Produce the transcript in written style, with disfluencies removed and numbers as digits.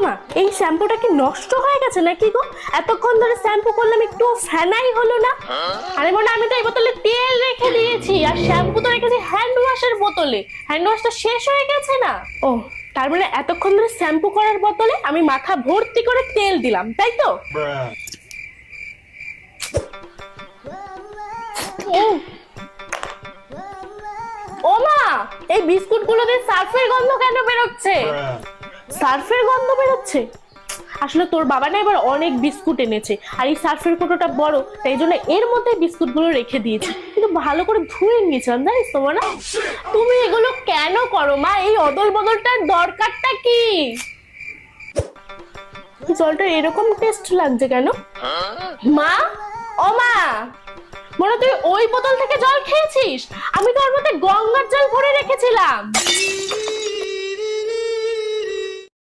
মা, এই শ্যাম্পুটা কি নষ্ট হয়ে গেছে নাকি গো? এতক্ষণ ধরে শ্যাম্পু করলাম, একটু ফেনাই হলো না। আরে মনে, আমি তো এই বোতলে তেল রেখে দিয়েছি, আর শ্যাম্পু তো রেখেছি হ্যান্ড ওয়াশের বোতলে। হ্যান্ড ওয়াশটা শেষ হয়ে গেছে না? ও, তার মানে এতক্ষণ ধরে শ্যাম্পু করার বোতলে আমি মাথা ভর্তি করে তেল দিলাম, তাই তো? ও মা, এই বিস্কুট গুলোতে সার্ফের গন্ধ কেন বেরোচ্ছে? সার্ফের গন্ধ বেরোচ্ছে? আসলে তোর বাবা না এবার অনেক বিস্কুট এনেছে, আর এই সার্ফের কৌটোটা বড়, তাই জন্য এর মধ্যে বিস্কুট গুলো রেখে দিয়েছি। কিন্তু ভালো করে ধুয়ে নিয়েছিলাম, জানিস তো না? তুমি এগুলো কেন করো মা? এই অদল বদলটার দরকারটা কি? জলটা এরকম টেস্ট লাগছে কেন মা? ও মা, মনে তুই ওই বোতল থেকে জল খেয়েছিস? আমি তো ওর মধ্যে গঙ্গার জল ভরে রেখেছিলাম।